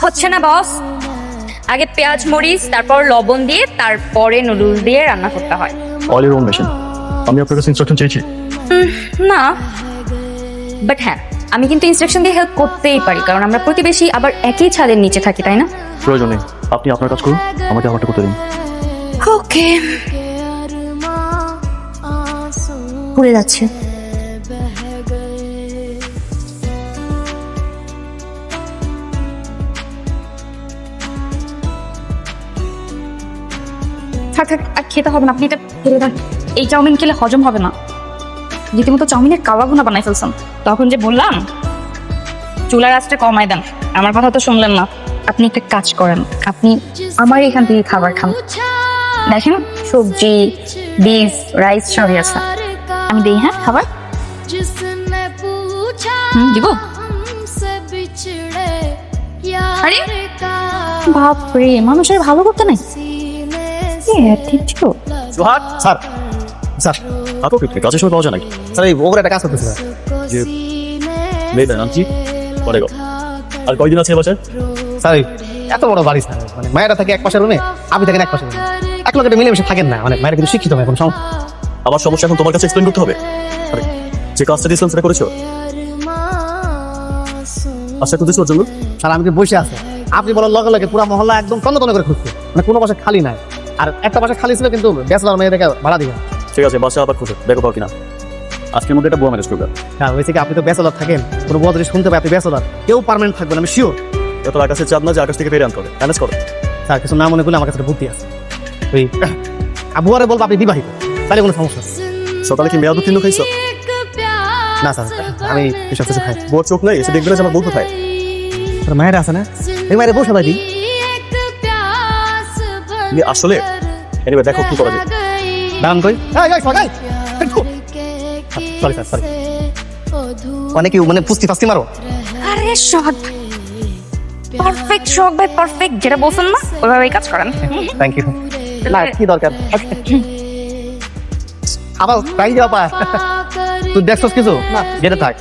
হচ্ছে না বস, আগে পেঁয়াজ মরিচ তারপর লবণ দিয়ে তারপরে নুডলস দিয়ে রান্না করতে হয়। All your own machine. আমি আপনার কাছে ইনস্ট্রাকশন চেয়েছি। না, বাট হ্যাঁ, আমি কিন্তু ইনস্ট্রাকশন দিয়ে হেল্প করতেই পারি, কারণ আমরা প্রতিবেশী, আবার একই ছাদের নিচে থাকি, তাই না? প্রয়োজন নেই, আপনি আপনার কাজ করুন, আমাকে আমারটা করতে দিন। ওকে, পুড়ে যাচ্ছে। থাক থাক, আর খেতে হবে না, আপনি এটা ফেলে দেন। এই চাউমিন খেলে হজম হবে না। রীতিমতো চাউমিনের কাবা ভুনা বানাই ফেলছেন। তখন যে বললাম চুলার আঁচটা কমাই দেন, আমার কথা তো শুনলেন না। আপনি একটা কাজ করেন, আপনি আমার এখান থেকে খাবার খান। দেখেন সবজি, বীজ, রাইস সবই আছে, আমি দিই। হ্যাঁ, খাবার দিব। আরে বাপরে, মানুষের ভালো করতে নাই। ঠিক ছিল। সোহাগ স্যার, স্যার আপু কাজের সময় পাওয়া যায় নাকি? স্যার এই ওপরে একটা কাজ করতেছে স্যার। যে মেয়েটা আনছি পরে গো। আর কয়দিন আছে বাসায়? স্যার এই এত বড় বাড়ি স্যার, মানে মায়েরা থাকে এক পাশের রুমে, আপনি থাকেন এক পাশের রুমে, এক লোকের মিলেমিশে থাকেন না, মানে মায়েরা কিন্তু শিক্ষিত হয়। এখন আমার সমস্যা এখন তোমার কাছে এক্সপ্লেন করতে হবে? আরে যে কাজটা দিয়েছিলাম সেটা করেছো? আচ্ছা তো দিছো জন্য স্যার আমি কি বসে আছে, আপনি বলার লগে লগে পুরো মহল্লা একদম তন্ন তন্ন করে খুঁজছে, মানে কোনো বাসা খালি নাই। আর একটা বাসা খালি ছিল, কিন্তু ব্যাচেলর মেয়েদেরকে ভাড়া দিবেন। ঠিক আছে, বাসা আবার খুঁজো, দেখো পাও কিনা। আজকের মধ্যে এটা বুয়া ম্যানেজ করবে। হ্যাঁ হয়েছে কি, আপনি তো ব্যাচেলর থাকেন, কোনো বউ যদি শুনতে পাই আপনি ব্যাচেলর, কেউ পার্মানেন্ট থাকবেন আমি শিওর। এত আকাশের চাঁদ না যে আকাশ থেকে ফেরে আনতে হবে, ম্যানেজ করো। স্যার কিছু না মনে করলে আমার কাছে একটা বুদ্ধি আছে, ওই আবুয়ারে বলবো আপনি বিবাহিত, তাহলে কোনো সমস্যা নেই। সকালে কি মেয়াদ উত্তীর্ণ খাইছো? না স্যার, আমি এসব কিছু খাই। বউর চোখ নেই, এসে দেখবে না যে আমার বউ কোথায়। স্যার মায়েরা আছে না, এই মায়েরা বসে পাই দিই। তুমি আসলে এনিওয়ে দেখো কি করা যায়। দাম কই? Sorry sir, sorry. মানে কি, মানে ফুস্তি ফাস্তি মারো? আরে সোহাগ পারফেক্ট, সোহাগ ভাই পারফেক্ট, যেটা বলছেন না ওইভাবেই কাজ করেন। Thank you. না কি দরকার, আবার তাই যাও পা। তুই দেখছস কিছু? না যেটা থাক।